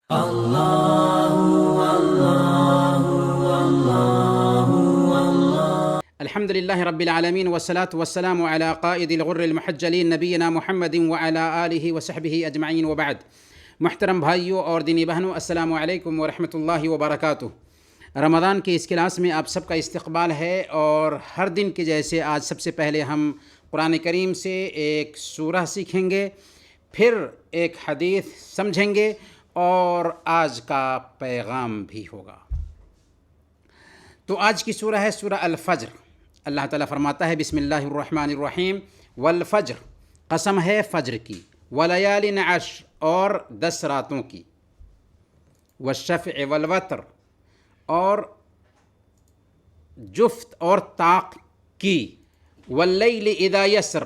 الحمد لله رب العالمين والصلاة والسلام على قائد الغر المحجلين نبينا محمد وعلى آله وصحبه أجمعين وبعد. محترم بھائیوں اور دینی بہنوں، السلام علیکم ورحمۃ اللہ وبرکاتہ. رمضان کی اس کلاس میں آپ سب کا استقبال ہے، اور ہر دن کے جیسے آج سب سے پہلے ہم قرآن کریم سے ایک سورہ سیکھیں گے، پھر ایک حدیث سمجھیں گے، اور آج کا پیغام بھی ہوگا. تو آج کی سورہ ہے سورہ الفجر. اللہ تعالیٰ فرماتا ہے بسم اللہ الرحمن الرحیم، والفجر، قسم ہے فجر کی، ولیال عشر، اور 10 راتوں کی، والشفع والوتر، اور جفت اور طاق کی، واللیل اذا یسر،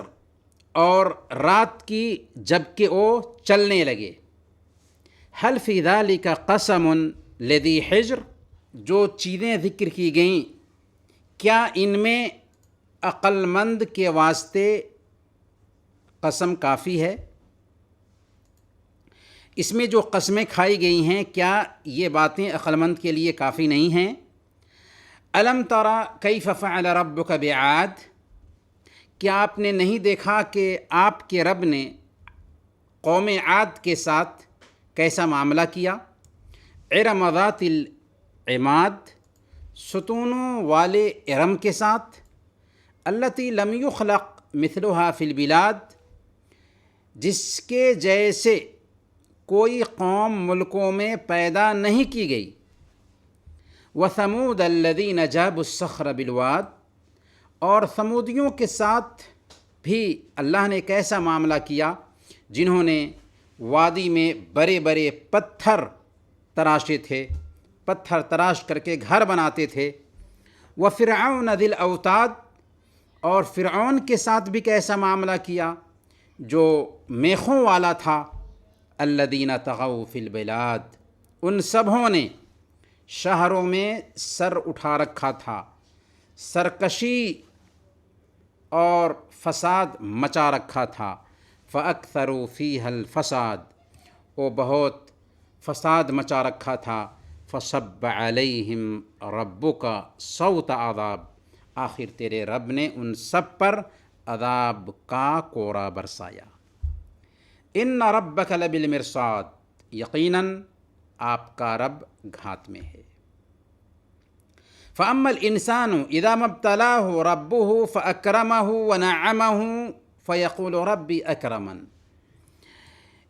اور رات کی جب کہ وہ چلنے لگے. حل فی ذلک قسم لذی حجر، جو چیزیں ذکر کی گئیں کیا ان میں عقل مند کے واسطے قسم کافی ہے؟ اس میں جو قسمیں کھائی گئی ہیں کیا یہ باتیں عقل مند کے لیے کافی نہیں ہیں؟ الم تری کیف فعل ربک بعاد، کیا آپ نے نہیں دیکھا کہ آپ کے رب نے قوم عاد کے ساتھ کیسا معاملہ کیا؟ ارم ذات العماد، ستونوں والے ارم کے ساتھ، التی لم یخلق مثلها فی البلاد، جس کے جیسے کوئی قوم ملکوں میں پیدا نہیں کی گئی. وثمود الذین جابوا الصخر بالواد، اور ثمودیوں کے ساتھ بھی اللہ نے کیسا معاملہ کیا جنہوں نے وادی میں بڑے بڑے پتھر تراشے تھے، پتھر تراش کر کے گھر بناتے تھے. وفرعون ذی الاوتاد، اور فرعون کے ساتھ بھی کیسا معاملہ کیا جو میخوں والا تھا. الذین طغوا فی البلاد، ان سبھوں نے شہروں میں سر اٹھا رکھا تھا، سرکشی اور فساد مچا رکھا تھا. فاکثروا فیہا الفساد، وہ بہت فساد مچا رکھا تھا. فصب علیہم ربک صوت عذاب، آخر تیرے رب نے ان سب پر عذاب کا کورا برسایا. ان ربک لبالمرصاد، یقیناً آپ کا رب گھات میں ہے. فاما الانسان اذا ما ابتلاه ربه فاکرمه ونعمه فیقول ربی اکرمن،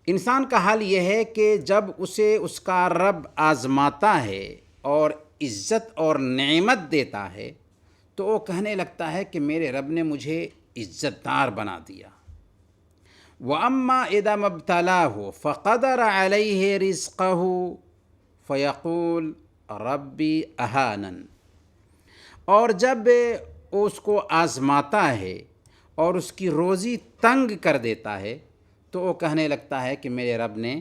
انسان کا حال یہ ہے کہ جب اسے اس کا رب آزماتا ہے اور عزت اور نعمت دیتا ہے تو وہ کہنے لگتا ہے کہ میرے رب نے مجھے عزت دار بنا دیا. وَأَمَّا إِذَا مَا ابْتَلَاهُ فَقَدَرَ عَلَيْهِ رِزْقَهُ فَيَقُولُ رَبِّي أَهَانَنِ، اور جب اس کو آزماتا ہے اور اس کی روزی تنگ کر دیتا ہے تو وہ کہنے لگتا ہے کہ میرے رب نے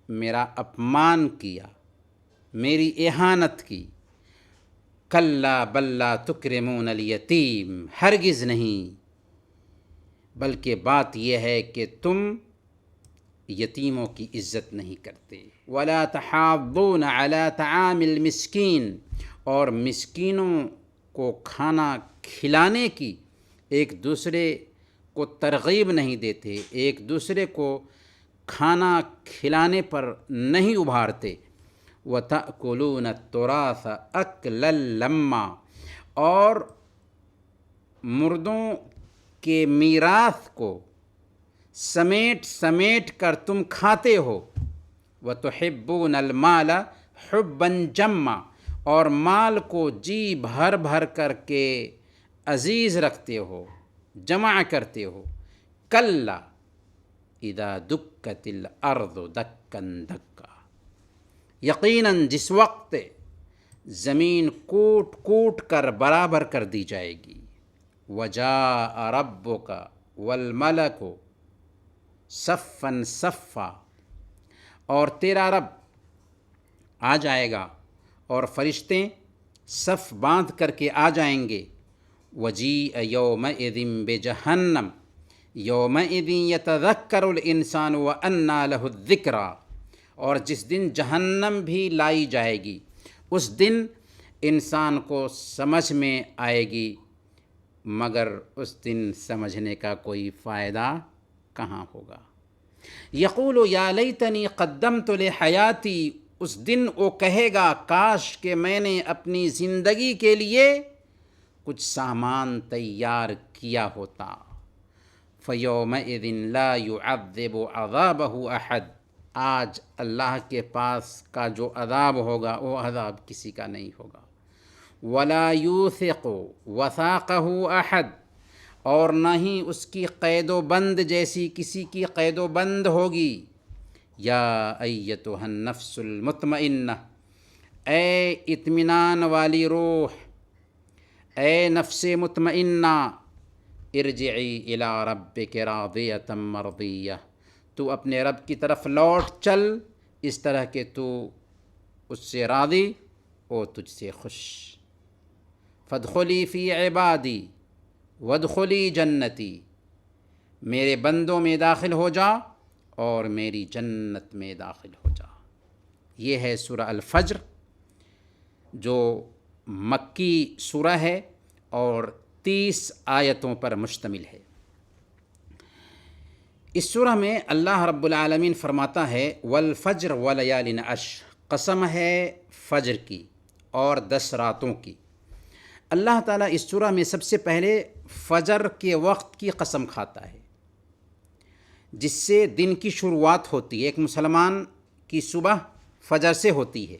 میرا اپمان کیا، میری اہانت کی. کلا بل لا تکرمون الیتیم، ہرگز نہیں، بلکہ بات یہ ہے کہ تم یتیموں کی عزت نہیں کرتے. ولا تحاضون علی طعام المسکین، اور مسکینوں کو کھانا کھلانے کی ایک دوسرے کو ترغیب نہیں دیتے، ایک دوسرے کو کھانا کھلانے پر نہیں ابھارتے. وَتَأْكُلُونَ التُّرَاثَ أَكْلًا لَمًّا، اور مردوں کے میراث کو سمیٹ سمیٹ کر تم کھاتے ہو. وَتُحِبُّونَ الْمَالَ حُبًّا جَمًّا، اور مال کو جی بھر بھر کر کے عزیز رکھتے ہو، جمع کرتے ہو. کلا اذا دکت الارض دکن دکا، یقیناً جس وقت زمین کوٹ کوٹ کر برابر کر دی جائے گی. وجاء ربک والملک صفا صفا، اور تیرا رب آ جائے گا اور فرشتے صف باندھ کر کے آ جائیں گے. وجیء یومئذ بجہنم یومئذ یتذکر الانسان وانیٰ لہ الذکریٰ، اور جس دن جہنم بھی لائی جائے گی اس دن انسان کو سمجھ میں آئے گی، مگر اس دن سمجھنے کا کوئی فائدہ کہاں ہوگا۔ یقول یا لیتنی قدمت لحیاتی، اس دن وہ کہے گا کاش کہ میں نے اپنی زندگی کے لیے کچھ سامان تیار کیا ہوتا۔ فَيَوْمَئِذٍ لَا يُعَذِّبُ عَذَابَهُ أَحَدٌ، آج اللہ کے پاس کا جو عذاب ہوگا وہ عذاب کسی کا نہیں ہوگا۔ وَلَا يُوثِقُ وَثَاقَهُ أَحَدٌ، اور نہ ہی اس کی قید و بند جیسی کسی کی قید و بند ہوگی۔ یا ایتھا النفس المطمئنہ، اے اطمینان والی روح، اے نفس مطمئنہ، ارجعی الی ربک راضیۃ مرضیہ، تو اپنے رب کی طرف لوٹ چل اس طرح کہ تو اس سے راضی اور تجھ سے خوش۔ فادخلی فی عبادی وادخلی جنتی، میرے بندوں میں داخل ہو جا اور میری جنت میں داخل ہو جا۔ یہ ہے سورہ الفجر، جو مکی سورہ ہے اور 30 آیتوں پر مشتمل ہے۔ اس سورہ میں اللہ رب العالمین فرماتا ہے والفجر ولیال عشر، قسم ہے فجر کی اور 10 راتوں کی۔ اللہ تعالیٰ اس سورہ میں سب سے پہلے فجر کے وقت کی قسم کھاتا ہے، جس سے دن کی شروعات ہوتی ہے۔ ایک مسلمان کی صبح فجر سے ہوتی ہے،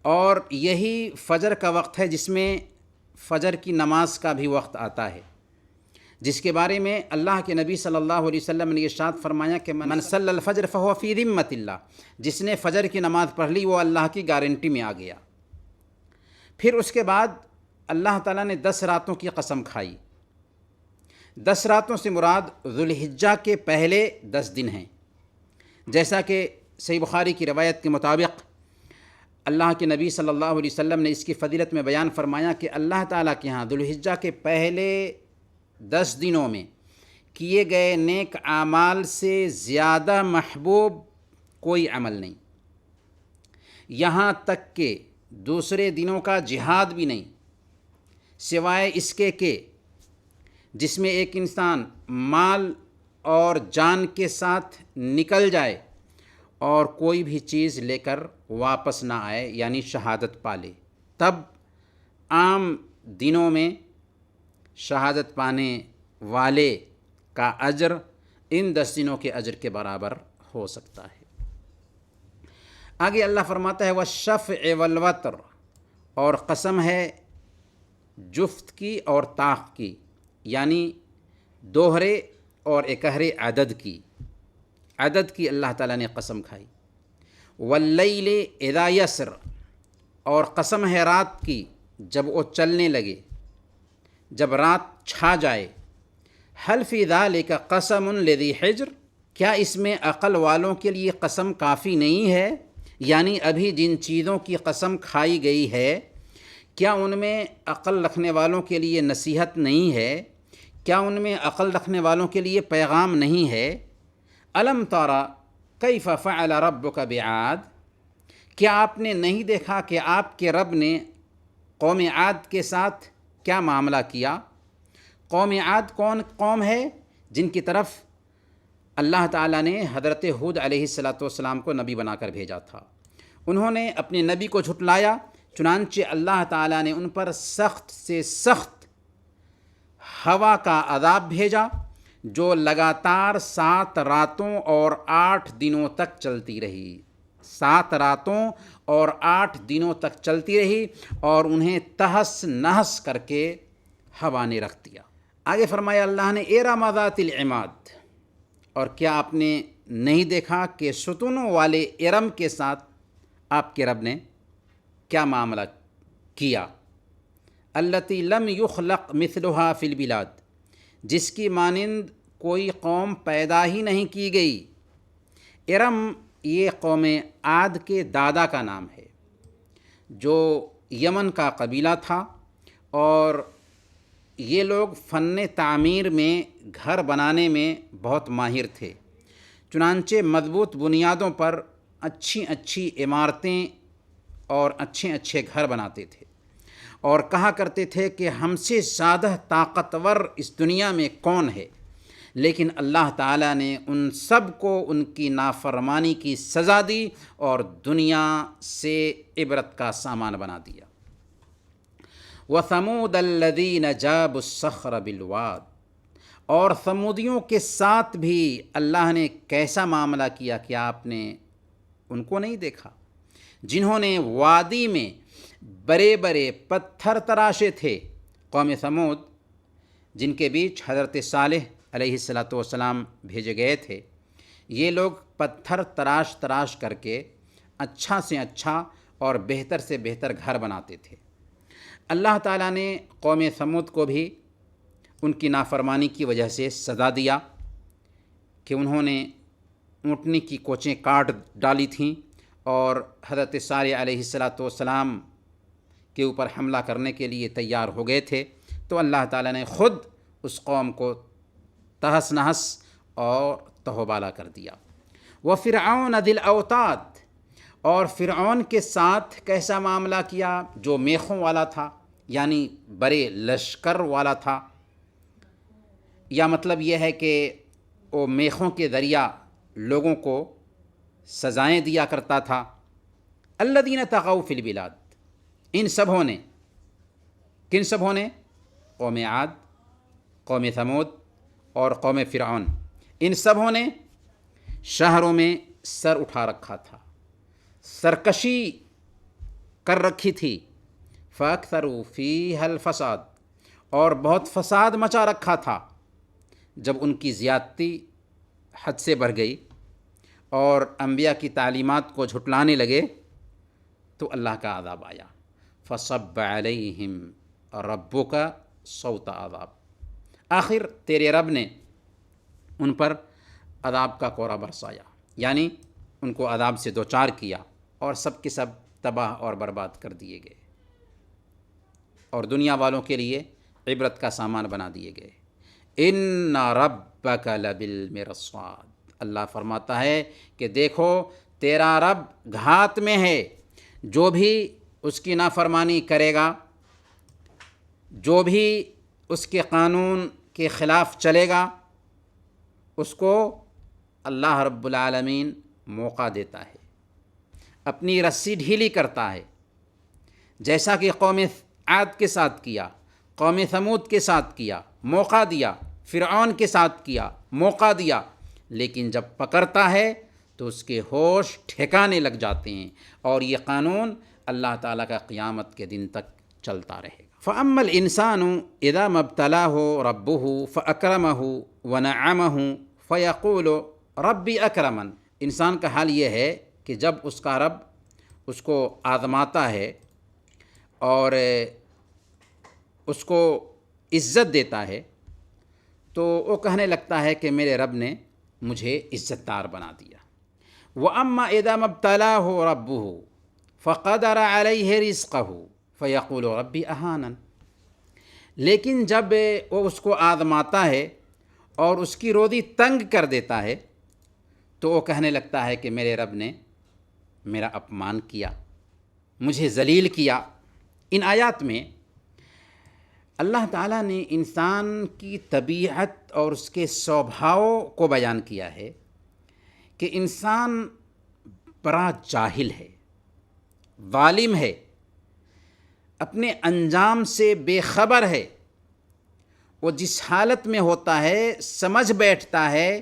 اور یہی فجر کا وقت ہے جس میں فجر کی نماز کا بھی وقت آتا ہے، جس کے بارے میں اللہ کے نبی صلی اللہ علیہ وسلم نے ارشاد فرمایا کہ من صلی الفجر فہو فی ذمۃ اللہ، جس نے فجر کی نماز پڑھ لی وہ اللہ کی گارنٹی میں آ گیا۔ پھر اس کے بعد اللہ تعالیٰ نے 10 راتوں کی قسم کھائی۔ 10 راتوں سے مراد ذوالحجہ کے پہلے 10 دن ہیں، جیسا کہ صحیح بخاری کی روایت کے مطابق اللہ کے نبی صلی اللہ علیہ وسلم نے اس کی فضیلت میں بیان فرمایا کہ اللہ تعالیٰ کے ہاں ذوالحجہ کے پہلے 10 دنوں میں کیے گئے نیک اعمال سے زیادہ محبوب کوئی عمل نہیں، یہاں تک کہ دوسرے دنوں کا جہاد بھی نہیں، سوائے اس کے کہ جس میں ایک انسان مال اور جان کے ساتھ نکل جائے اور کوئی بھی چیز لے کر واپس نہ آئے، یعنی شہادت پالے، تب عام دنوں میں شہادت پانے والے کا اجر ان 10 دنوں کے اجر کے برابر ہو سکتا ہے۔ آگے اللہ فرماتا ہے والشفع والوتر، اور قسم ہے جفت کی اور طاق کی، یعنی دوہرے اور اکہرے عدد کی اللہ تعالیٰ نے قسم کھائی۔ واللیل اذا یسر، اور قسم ہے رات کی جب وہ چلنے لگے، جب رات چھا جائے۔ حل فی ذالک قسم لذی حجر، کیا اس میں عقل والوں کے لیے قسم کافی نہیں ہے؟ یعنی ابھی جن چیزوں کی قسم کھائی گئی ہے، کیا ان میں عقل رکھنے والوں کے لیے نصیحت نہیں ہے؟ کیا ان میں عقل رکھنے والوں کے لیے پیغام نہیں ہے؟ الم تری کیف فعل ربک بعاد، کیا آپ نے نہیں دیکھا کہ آپ کے رب نے قوم عاد کے ساتھ کیا معاملہ کیا؟ قوم عاد کون قوم ہے؟ جن کی طرف اللہ تعالیٰ نے حضرت ہود علیہ السلام کو نبی بنا کر بھیجا تھا۔ انہوں نے اپنے نبی کو جھٹلایا، چنانچہ اللہ تعالیٰ نے ان پر سخت سے سخت ہوا کا عذاب بھیجا، جو لگاتار 7 راتوں اور 8 دنوں تک چلتی رہی۔ 7 راتوں اور 8 دنوں تک چلتی رہی اور انہیں تہس نہس کر کے ہوا نے رکھ دیا۔ آگے فرمایا اللہ نے ارم ذات العماد، اور کیا آپ نے نہیں دیکھا کہ ستونوں والے ارم کے ساتھ آپ کے رب نے کیا معاملہ کیا؟ التی لم یخلق مثلها فی البلاد، جس کی مانند کوئی قوم پیدا ہی نہیں کی گئی۔ ارم یہ قوم عاد کے دادا کا نام ہے، جو یمن کا قبیلہ تھا، اور یہ لوگ فن تعمیر میں، گھر بنانے میں بہت ماہر تھے، چنانچہ مضبوط بنیادوں پر اچھی اچھی عمارتیں اور اچھے اچھے گھر بناتے تھے اور کہا کرتے تھے کہ ہم سے زیادہ طاقتور اس دنیا میں کون ہے، لیکن اللہ تعالیٰ نے ان سب کو ان کی نافرمانی کی سزا دی اور دنیا سے عبرت کا سامان بنا دیا۔ وَثَمُودَ الَّذِينَ جَابُوا الصَّخْرَ بِالْوَادِ، اور ثمودیوں کے ساتھ بھی اللہ نے کیسا معاملہ کیا کہ آپ نے ان کو نہیں دیکھا، جنہوں نے وادی میں بڑے بڑے پتھر تراشے تھے۔ قوم ثمود جن کے بیچ حضرت صالح علیہ السلام بھیجے گئے تھے، یہ لوگ پتھر تراش کر کے اچھا سے اچھا اور بہتر سے بہتر گھر بناتے تھے۔ اللہ تعالیٰ نے قوم ثمود کو بھی ان کی نافرمانی کی وجہ سے سزا دیا کہ انہوں نے اونٹنی کی کوچیں کاٹ ڈالی تھیں اور حضرت صالح علیہ السلام کے اوپر حملہ کرنے کے لیے تیار ہو گئے تھے، تو اللہ تعالیٰ نے خود اس قوم کو تہس نہس اور تہوبالا کر دیا۔ وَفِرْعَوْنَ ذِی الْأَوْتَادِ، اور فرعون کے ساتھ کیسا معاملہ کیا، جو میخوں والا تھا، یعنی بڑے لشکر والا تھا، یا مطلب یہ ہے کہ وہ میخوں کے ذریعہ لوگوں کو سزائیں دیا کرتا تھا۔ الذین طغوا فی البلاد، ان سبھوں نے، کن سبھوں نے؟ قوم عاد، قوم ثمود اور قوم فرعون، ان سبھوں نے شہروں میں سر اٹھا رکھا تھا، سرکشی کر رکھی تھی۔ فَأَكْثَرُوا فِيهَا الْفَسَادَ، اور بہت فساد مچا رکھا تھا۔ جب ان کی زیادتی حد سے بڑھ گئی اور انبیاء کی تعلیمات کو جھٹلانے لگے تو اللہ کا عذاب آیا۔ فَصَبَّ عَلَيْهِمْ رَبُّكَ صَوْتَ عذاب، آخر تیرے رب نے ان پر عذاب کا کورا برسایا، یعنی ان کو عذاب سے دوچار کیا اور سب کے سب تباہ اور برباد کر دیے گئے اور دنیا والوں کے لیے عبرت کا سامان بنا دیے گئے۔ ان ربک لبالمرصاد، اللہ فرماتا ہے کہ دیکھو تیرا رب گھات میں ہے، جو بھی اس کی نافرمانی کرے گا، جو بھی اس کے قانون کے خلاف چلے گا، اس کو اللہ رب العالمین موقع دیتا ہے، اپنی رسی ڈھیلی کرتا ہے، جیسا کہ قوم عاد کے ساتھ کیا، قوم ثمود کے ساتھ کیا، موقع دیا، فرعون کے ساتھ کیا، موقع دیا، لیکن جب پکڑتا ہے تو اس کے ہوش ٹھکانے لگ جاتے ہیں، اور یہ قانون اللہ تعالیٰ کا قیامت کے دن تک چلتا رہے گا۔ فَأَمَّا الْإِنسَانُ إِذَا مَا ابْتَلَاهُ رَبُّهُ فَأَكْرَمَهُ وَنَعَّمَهُ فَيَقُولُ رَبِّ أَكْرَمَنِ، انسان کا حال یہ ہے کہ جب اس کا رب اس کو آزماتا ہے اور اس کو عزت دیتا ہے تو وہ کہنے لگتا ہے کہ میرے رب نے مجھے عزت دار بنا دیا۔ وَأَمَّا إِذَا مَا ابْتَلَاهُ رَبُّهُ فَقَدَرَ عَلَيْهِ رِزْقَهُ فَيَقُولُ رَبِّ أَهَانَنِ، لیکن جب وہ اس کو آزماتا ہے اور اس کی روزی تنگ کر دیتا ہے تو وہ کہنے لگتا ہے کہ میرے رب نے میرا اپمان کیا، مجھے ذلیل کیا۔ ان آیات میں اللہ تعالیٰ نے انسان کی طبیعت اور اس کے سوبھاؤ کو بیان کیا ہے کہ انسان بڑا جاہل ہے، ظالم ہے، اپنے انجام سے بے خبر ہے۔ وہ جس حالت میں ہوتا ہے سمجھ بیٹھتا ہے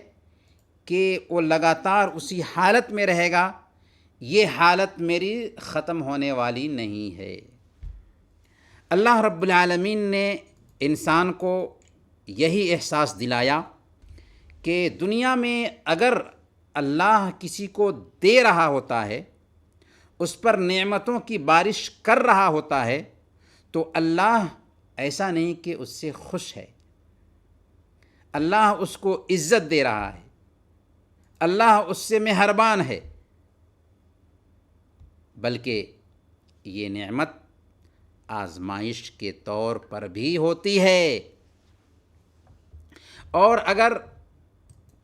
کہ وہ لگاتار اسی حالت میں رہے گا، یہ حالت میری ختم ہونے والی نہیں ہے۔ اللہ رب العالمین نے انسان کو یہی احساس دلایا کہ دنیا میں اگر اللہ کسی کو دے رہا ہوتا ہے، اس پر نعمتوں کی بارش کر رہا ہوتا ہے، تو اللہ ایسا نہیں کہ اس سے خوش ہے، اللہ اس کو عزت دے رہا ہے، اللہ اس سے مہربان ہے، بلکہ یہ نعمت آزمائش کے طور پر بھی ہوتی ہے۔ اور اگر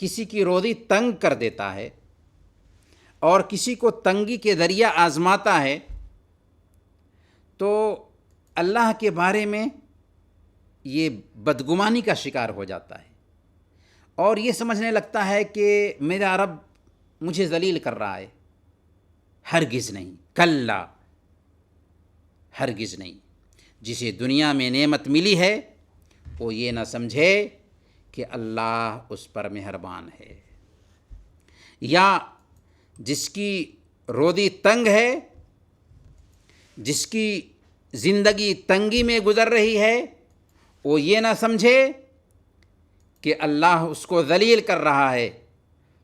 کسی کی روزی تنگ کر دیتا ہے اور کسی کو تنگی کے ذریعہ آزماتا ہے تو اللہ کے بارے میں یہ بدگمانی کا شکار ہو جاتا ہے اور یہ سمجھنے لگتا ہے کہ میرا رب مجھے ذلیل کر رہا ہے. ہرگز نہیں، کلا، ہرگز نہیں. جسے دنیا میں نعمت ملی ہے وہ یہ نہ سمجھے کہ اللہ اس پر مہربان ہے، یا جس کی روزی تنگ ہے، جس کی زندگی تنگی میں گزر رہی ہے، وہ یہ نہ سمجھے کہ اللہ اس کو ذلیل کر رہا ہے،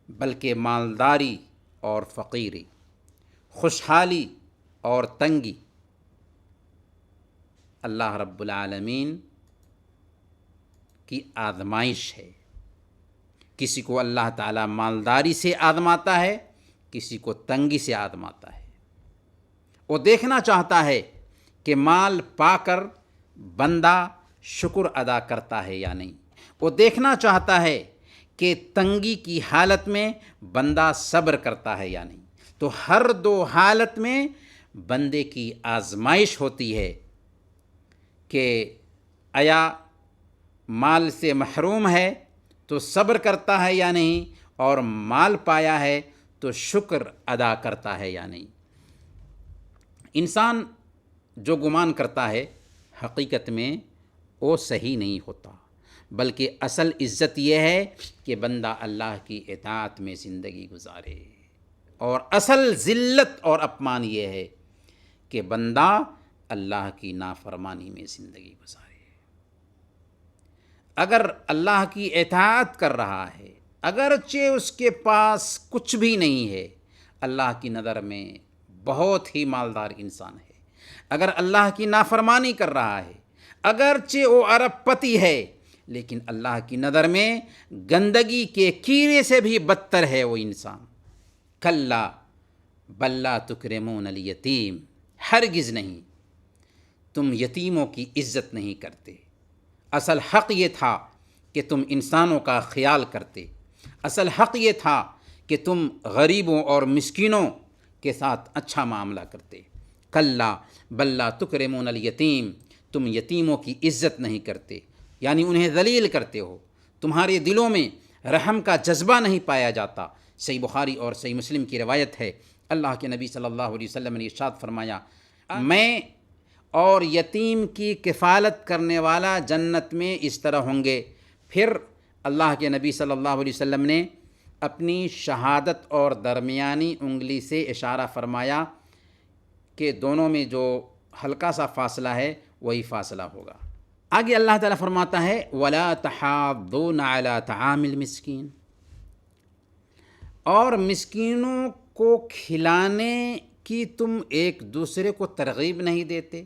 بلکہ مالداری اور فقیری، خوشحالی اور تنگی اللہ رب العالمین کی آزمائش ہے. کسی کو اللہ تعالیٰ مالداری سے آزماتا ہے، کسی کو تنگی سے آزماتا ہے. وہ دیکھنا چاہتا ہے کہ مال پا کر بندہ شکر ادا کرتا ہے یا نہیں. وہ دیکھنا چاہتا ہے کہ تنگی کی حالت میں بندہ صبر کرتا ہے یا نہیں. تو ہر دو حالت میں بندے کی آزمائش ہوتی ہے کہ آیا مال سے محروم ہے تو صبر کرتا ہے یا نہیں، اور مال پایا ہے تو شکر ادا کرتا ہے یا نہیں. انسان جو گمان کرتا ہے حقیقت میں وہ صحیح نہیں ہوتا، بلکہ اصل عزت یہ ہے کہ بندہ اللہ کی اطاعت میں زندگی گزارے، اور اصل ذلت اور اپمان یہ ہے کہ بندہ اللہ کی نافرمانی میں زندگی گزارے. اگر اللہ کی اطاعت کر رہا ہے، اگرچہ اس کے پاس کچھ بھی نہیں ہے، اللہ کی نظر میں بہت ہی مالدار انسان ہے. اگر اللہ کی نافرمانی کر رہا ہے، اگرچہ وہ ارب پتی ہے، لیکن اللہ کی نظر میں گندگی کے کیڑے سے بھی بدتر ہے وہ انسان. کلا بل لا تکرمون الیتیم، ہرگز نہیں، تم یتیموں کی عزت نہیں کرتے. اصل حق یہ تھا کہ تم انسانوں کا خیال کرتے. اصل حق یہ تھا کہ تم غریبوں اور مسکینوں کے ساتھ اچھا معاملہ کرتے. کلا بل لا تکرمون الیتیم، تم یتیموں کی عزت نہیں کرتے، یعنی انہیں ذلیل کرتے ہو. تمہارے دلوں میں رحم کا جذبہ نہیں پایا جاتا. صحیح بخاری اور صحیح مسلم کی روایت ہے، اللہ کے نبی صلی اللہ علیہ وسلم نے ارشاد فرمایا، میں اور یتیم کی کفالت کرنے والا جنت میں اس طرح ہوں گے. پھر اللہ کے نبی صلی اللہ علیہ وسلم نے اپنی شہادت اور درمیانی انگلی سے اشارہ فرمایا کہ دونوں میں جو ہلکا سا فاصلہ ہے وہی فاصلہ ہوگا. آگے اللہ تعالیٰ فرماتا ہے وَلَا تَحَاضُّونَ عَلَىٰ طَعَامِ الْمِسْكِينِ، اور مسکینوں کو کھلانے کی تم ایک دوسرے کو ترغیب نہیں دیتے،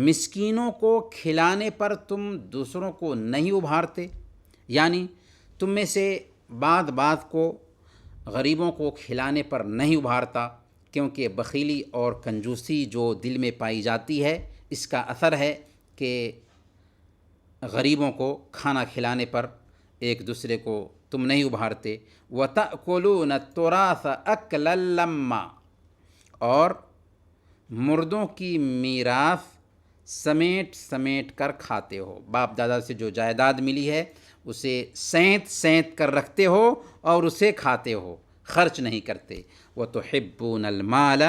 مسکینوں کو کھلانے پر تم دوسروں کو نہیں ابھارتے. یعنی تم میں سے بعض کو غریبوں کو کھلانے پر نہیں ابھارتا، کیونکہ بخیلی اور کنجوسی جو دل میں پائی جاتی ہے اس کا اثر ہے کہ غریبوں کو کھانا کھلانے پر ایک دوسرے کو تم نہیں ابھارتے. وَتَأْكُلُونَ التُّرَاثَ أَكْلًا لَمًّا، اور مردوں کی میراث سمیٹ کر کھاتے ہو. باپ دادا سے جو جائیداد ملی ہے اسے سینت کر رکھتے ہو اور اسے کھاتے ہو، خرچ نہیں کرتے. وَتُحِبُّونَ الْمَالَ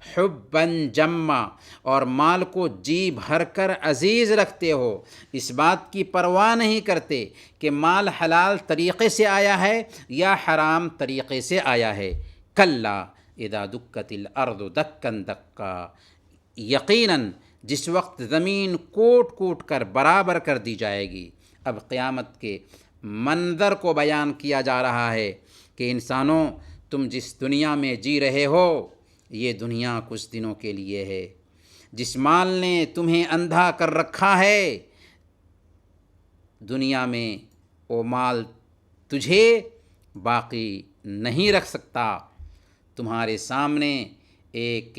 حُبًّا جَمًّا، اور مال کو جی بھر کر عزیز رکھتے ہو، اس بات کی پرواہ نہیں کرتے کہ مال حلال طریقے سے آیا ہے یا حرام طریقے سے آیا ہے. کلا اذا دکت الارض دکن دکا، یقیناً جس وقت زمین کوٹ کر برابر کر دی جائے گی. اب قیامت کے منظر کو بیان کیا جا رہا ہے کہ انسانوں، تم جس دنیا میں جی رہے ہو یہ دنیا کچھ دنوں کے لیے ہے. جس مال نے تمہیں اندھا کر رکھا ہے دنیا میں، وہ مال تجھے باقی نہیں رکھ سکتا. تمہارے سامنے ایک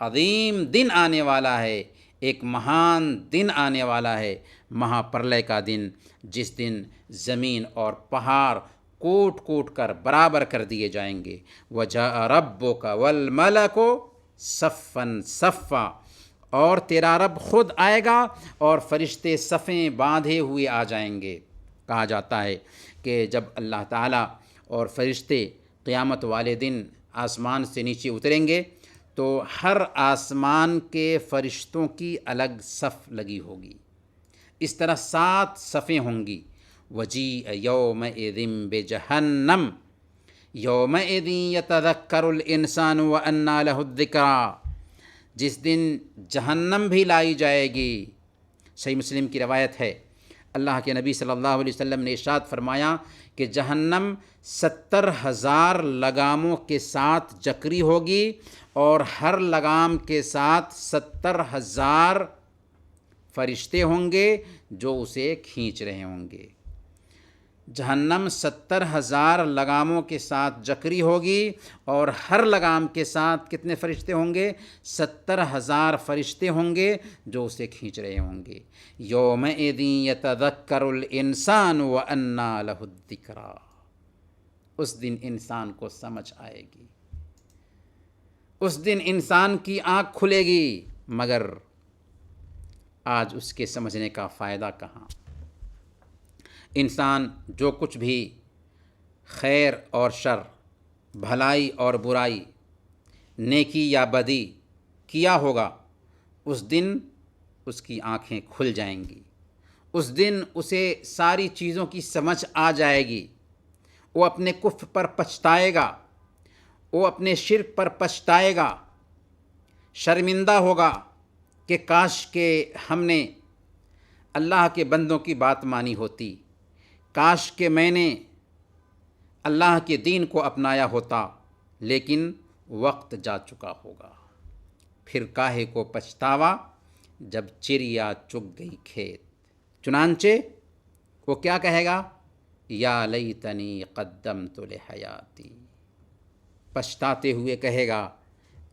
عظیم دن آنے والا ہے، ایک مہان دن آنے والا ہے، مہا پرلے کا دن، جس دن زمین اور پہاڑ کوٹ کوٹ کر برابر کر دیے جائیں گے۔ وَجَاءَ رَبُّكَ وَالْمَلَكُ صَفًّا صَفًّا، اور تیرا رب خود آئے گا اور فرشتے صفیں باندھے ہوئے آ جائیں گے۔ کہا جاتا ہے کہ جب اللہ تعالیٰ اور فرشتے قیامت والے دن آسمان سے نیچے اتریں گے تو ہر آسمان کے فرشتوں کی الگ صف لگی ہوگی، اس طرح 7 صفیں ہوں گی۔ وَجِیءَ یَوْمَئِذٍ بِجَہَنَّمَ یَوْمَئِذٍ یَتَذَکَّرُ الْإِنسَانُ وَأَنَّىٰ لَهُ الذِّکْرَىٰ، جس دن جہنم بھی لائی جائے گی۔ صحیح مسلم کی روایت ہے، اللہ کے نبی صلی اللہ علیہ وسلم نے ارشاد فرمایا کہ جہنم 70,000 لگاموں کے ساتھ جکری ہوگی اور ہر لگام کے ساتھ 70,000 فرشتے ہوں گے جو اسے کھینچ رہے ہوں گے۔ جہنم 70,000 لگاموں کے ساتھ جکری ہوگی اور ہر لگام کے ساتھ کتنے فرشتے ہوں گے؟ 70,000 فرشتے ہوں گے جو اسے کھینچ رہے ہوں گے۔ یومئذ یتذکر الانسان وانیٰ لہ الذکریٰ، اس دن انسان کو سمجھ آئے گی، اس دن انسان کی آنکھ کھلے گی، مگر آج اس کے سمجھنے کا فائدہ کہاں؟ انسان جو کچھ بھی خیر اور شر، بھلائی اور برائی، نیکی یا بدی کیا ہوگا، اس دن اس کی آنکھیں کھل جائیں گی، اس دن اسے ساری چیزوں کی سمجھ آ جائے گی۔ وہ اپنے کفر پر پچھتائے گا، وہ اپنے شرک پر پچھتائے گا، شرمندہ ہوگا کہ کاش کہ ہم نے اللہ کے بندوں کی بات مانی ہوتی، کاش کہ میں نے اللہ کے دین کو اپنایا ہوتا، لیکن وقت جا چکا ہوگا۔ پھر کاہے کو پچھتاوا جب چڑیا چگ گئی کھیت۔ چنانچہ وہ کیا کہے گا؟ یا لیتنی قدمت لحیاتی، پچھتاتے ہوئے کہے گا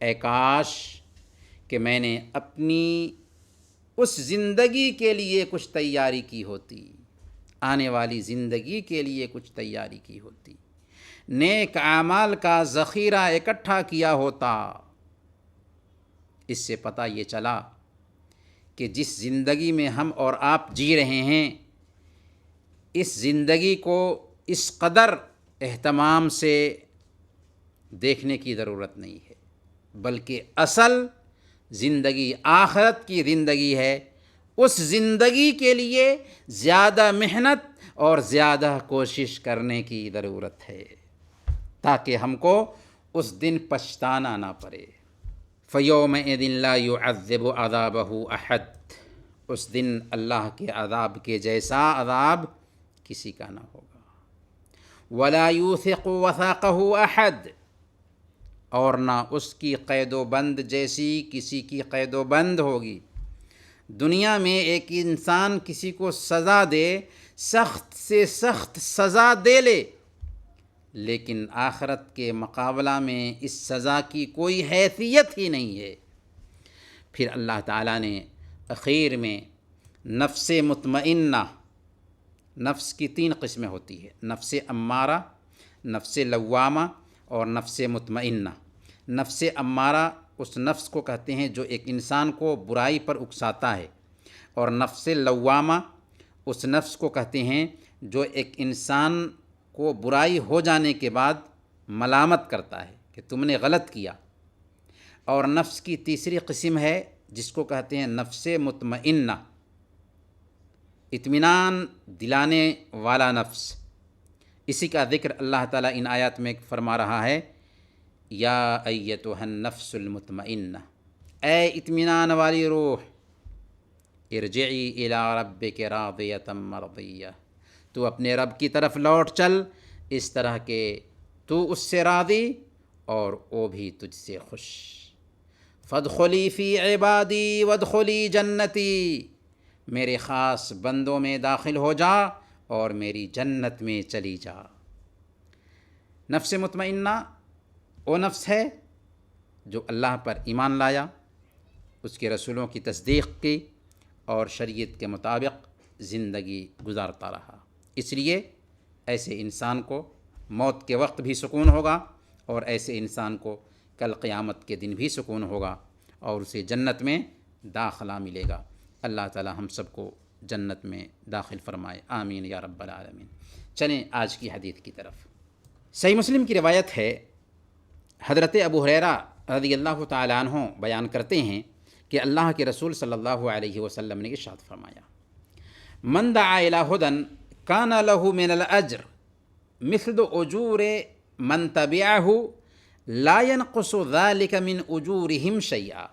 اے کاش کہ میں نے اپنی اس زندگی کے لیے کچھ تیاری کی ہوتی، آنے والی زندگی کے لیے کچھ تیاری کی ہوتی، نیک اعمال کا ذخیرہ اکٹھا کیا ہوتا۔ اس سے پتہ یہ چلا کہ جس زندگی میں ہم اور آپ جی رہے ہیں، اس زندگی کو اس قدر اہتمام سے دیکھنے کی ضرورت نہیں ہے، بلکہ اصل زندگی آخرت کی زندگی ہے۔ اس زندگی کے لیے زیادہ محنت اور زیادہ کوشش کرنے کی ضرورت ہے تاکہ ہم کو اس دن پچھتانا نہ پڑے۔ فَيَوْمَئِذٍ لَا يُعَذِّبُ عَذَابَهُ أَحَدٌ، اس دن اللہ کے عذاب کے جیسا عذاب کسی کا نہ ہوگا۔ وَلَا يُوثِقُ وَثَاقَهُ أَحَدٌ، اور نہ اس کی قید و بند جیسی کسی کی قید و بند ہوگی۔ دنیا میں ایک انسان کسی کو سزا دے، سخت سے سخت سزا دے لے، لیکن آخرت کے مقابلہ میں اس سزا کی کوئی حیثیت ہی نہیں ہے۔ پھر اللہ تعالیٰ نے اخیر میں نفس مطمئنہ، نفس کی 3 قسمیں ہوتی ہے، نفس امارہ، نفس لوامہ اور نفس مطمئنہ۔ نفس امارہ اس نفس کو کہتے ہیں جو ایک انسان کو برائی پر اکساتا ہے، اور نفس لوامہ اس نفس کو کہتے ہیں جو ایک انسان کو برائی ہو جانے کے بعد ملامت کرتا ہے کہ تم نے غلط کیا۔ اور نفس کی تیسری قسم ہے جس کو کہتے ہیں نفس مطمئنہ، اطمینان دلانے والا نفس۔ اسی کا ذکر اللہ تعالیٰ ان آیات میں فرما رہا ہے، یا ایتھا النفس المطمئنہ، اے اطمینان والی روح، ارجعی الی ربک راضیۃ مرضیہ، تو اپنے رب کی طرف لوٹ چل اس طرح کہ تو اس سے راضی اور وہ بھی تجھ سے خوش۔ فادخلی فی عبادی وادخلی جنتی، میرے خاص بندوں میں داخل ہو جا اور میری جنت میں چلی جا۔ نفس مطمئنہ وہ نفس ہے جو اللہ پر ایمان لایا، اس کے رسولوں کی تصدیق کی اور شریعت کے مطابق زندگی گزارتا رہا۔ اس لیے ایسے انسان کو موت کے وقت بھی سکون ہوگا اور ایسے انسان کو کل قیامت کے دن بھی سکون ہوگا اور اسے جنت میں داخلہ ملے گا۔ اللہ تعالی ہم سب کو جنت میں داخل فرمائے، آمین یا رب العالمین۔ چلیں آج کی حدیث کی طرف۔ صحیح مسلم کی روایت ہے، حضرت ابو ہریرہ رضی اللہ تعالیٰ عنہ بیان کرتے ہیں کہ اللہ کے رسول صلی اللہ علیہ وسلم نے ارشاد فرمایا، من دعا الی ھدی کان لہ من الاجر مثل اجور من تبعہ لا ينقص ذلك من اجورهم شیئا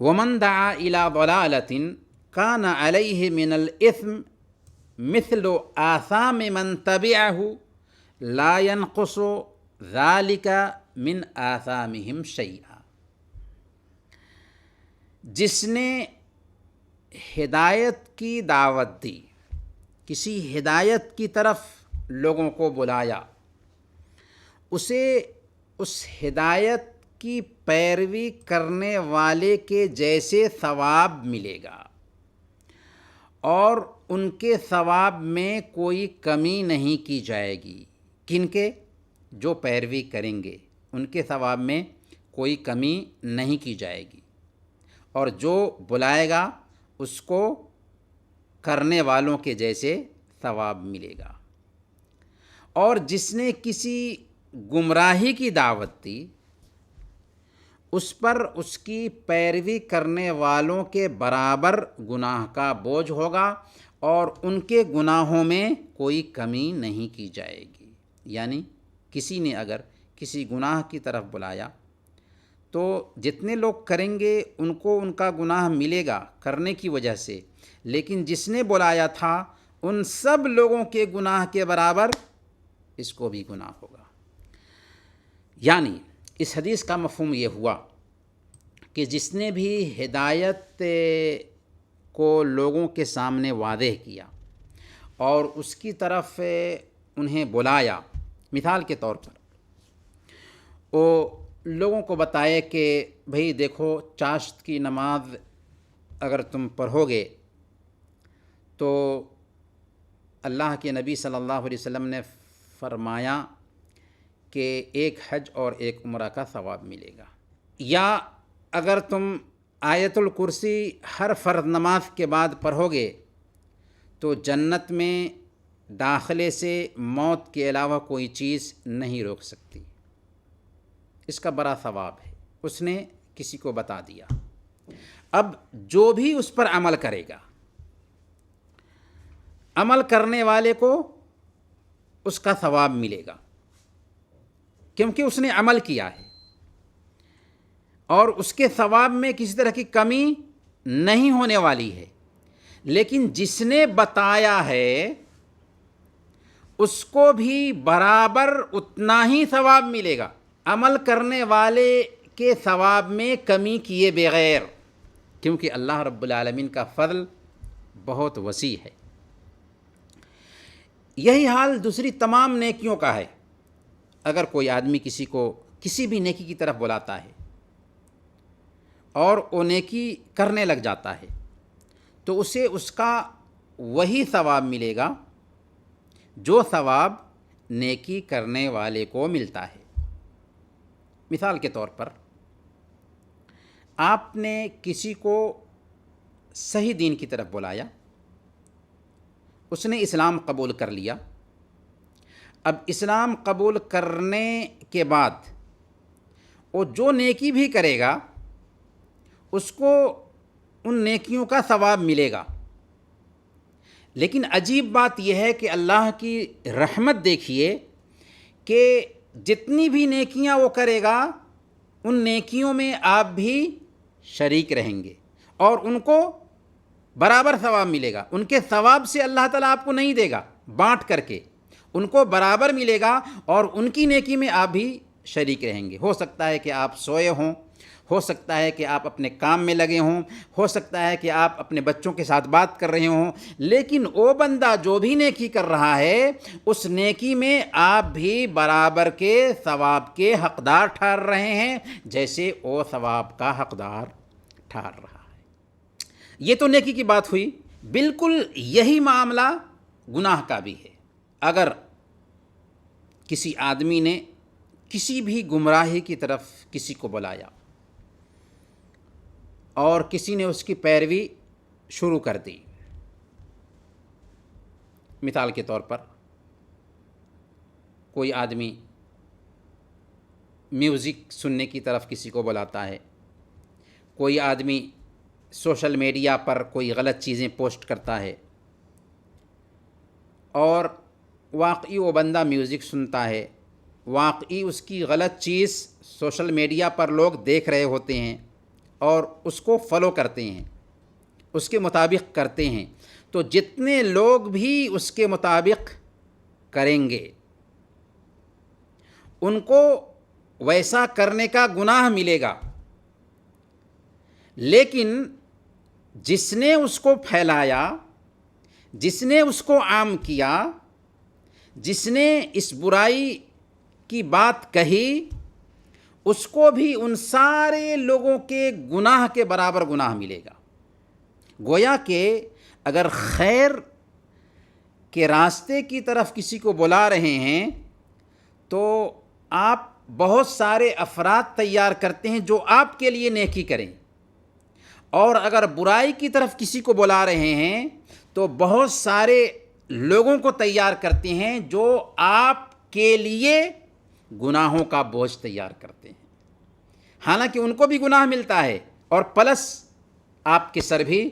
ومن دعا الی ضلالۃ کان علیہ من الاثم مثل آثام من تبعہ لا ينقص ذلك من آثامهم شیئا۔ جس نے ہدایت کی دعوت دی، کسی ہدایت کی طرف لوگوں کو بلایا، اسے اس ہدایت کی پیروی کرنے والے کے جیسے ثواب ملے گا اور ان کے ثواب میں کوئی کمی نہیں کی جائے گی۔ کن کے؟ جو پیروی کریں گے ان کے ثواب میں کوئی کمی نہیں کی جائے گی، اور جو بلائے گا اس کو کرنے والوں کے جیسے ثواب ملے گا۔ اور جس نے کسی گمراہی کی دعوت دی، اس پر اس کی پیروی کرنے والوں کے برابر گناہ کا بوجھ ہوگا اور ان کے گناہوں میں کوئی کمی نہیں کی جائے گی۔ یعنی کسی نے اگر کسی گناہ کی طرف بلایا تو جتنے لوگ کریں گے ان کو ان کا گناہ ملے گا کرنے کی وجہ سے، لیکن جس نے بلایا تھا ان سب لوگوں کے گناہ کے برابر اس کو بھی گناہ ہوگا۔ یعنی اس حدیث کا مفہوم یہ ہوا کہ جس نے بھی ہدایت کو لوگوں کے سامنے واضح کیا اور اس کی طرف انہیں بلایا، مثال کے طور پر وہ لوگوں کو بتائے کہ بھئی دیکھو، چاشت کی نماز اگر تم پڑھو گے تو اللہ کے نبی صلی اللہ علیہ وسلم نے فرمایا کہ ایک حج اور ایک عمرہ کا ثواب ملے گا، یا اگر تم آیت الکرسی ہر فرض نماز کے بعد پڑھو گے تو جنت میں داخلے سے موت کے علاوہ کوئی چیز نہیں روک سکتی۔ اس کا بڑا ثواب ہے، اس نے کسی کو بتا دیا۔ اب جو بھی اس پر عمل کرے گا، عمل کرنے والے کو اس کا ثواب ملے گا کیونکہ اس نے عمل کیا ہے، اور اس کے ثواب میں کسی طرح کی کمی نہیں ہونے والی ہے۔ لیکن جس نے بتایا ہے اس کو بھی برابر اتنا ہی ثواب ملے گا، عمل کرنے والے کے ثواب میں کمی کیے بغیر، کیونکہ اللہ رب العالمین کا فضل بہت وسیع ہے۔ یہی حال دوسری تمام نیکیوں کا ہے۔ اگر کوئی آدمی کسی کو کسی بھی نیکی کی طرف بلاتا ہے اور وہ نیکی کرنے لگ جاتا ہے تو اسے اس کا وہی ثواب ملے گا جو ثواب نیکی کرنے والے کو ملتا ہے۔ مثال کے طور پر آپ نے کسی کو صحیح دین کی طرف بلایا، اس نے اسلام قبول کر لیا۔ اب اسلام قبول کرنے کے بعد وہ جو نیکی بھی کرے گا اس کو ان نیکیوں کا ثواب ملے گا۔ لیکن عجیب بات یہ ہے کہ اللہ کی رحمت دیکھیے کہ جتنی بھی نیکیاں وہ کرے گا ان نیکیوں میں آپ بھی شریک رہیں گے اور ان کو برابر ثواب ملے گا۔ ان کے ثواب سے اللہ تعالیٰ آپ کو نہیں دے گا، بانٹ کر کے ان کو برابر ملے گا اور ان کی نیکی میں آپ بھی شریک رہیں گے۔ ہو سکتا ہے کہ آپ سوئے ہوں، ہو سکتا ہے کہ آپ اپنے کام میں لگے ہوں، ہو سکتا ہے کہ آپ اپنے بچوں کے ساتھ بات کر رہے ہوں، لیکن وہ بندہ جو بھی نیکی کر رہا ہے اس نیکی میں آپ بھی برابر کے ثواب کے حقدار ٹھہر رہے ہیں جیسے وہ ثواب کا حقدار ٹھہر رہا ہے۔ یہ تو نیکی کی بات ہوئی۔ بالکل یہی معاملہ گناہ کا بھی ہے۔ اگر کسی آدمی نے کسی بھی گمراہی کی طرف کسی کو بلایا اور کسی نے اس کی پیروی شروع کر دی. مثال کے طور پر کوئی آدمی میوزک سننے کی طرف کسی کو بلاتا ہے، کوئی آدمی سوشل میڈیا پر کوئی غلط چیزیں پوسٹ کرتا ہے، اور واقعی وہ بندہ میوزک سنتا ہے، واقعی اس کی غلط چیز سوشل میڈیا پر لوگ دیکھ رہے ہوتے ہیں اور اس کو فالو کرتے ہیں، اس کے مطابق کرتے ہیں، تو جتنے لوگ بھی اس کے مطابق کریں گے ان کو ویسا کرنے کا گناہ ملے گا. لیکن جس نے اس کو پھیلایا، جس نے اس کو عام کیا، جس نے اس برائی کی بات کہی، اس کو بھی ان سارے لوگوں کے گناہ کے برابر گناہ ملے گا. گویا کہ اگر خیر کے راستے کی طرف کسی کو بلا رہے ہیں تو آپ بہت سارے افراد تیار کرتے ہیں جو آپ کے لیے نیکی کریں، اور اگر برائی کی طرف کسی کو بلا رہے ہیں تو بہت سارے لوگوں کو تیار کرتے ہیں جو آپ کے لیے گناہوں کا بوجھ تیار کرتے ہیں. حالانکہ ان کو بھی گناہ ملتا ہے اور پلس آپ کے سر بھی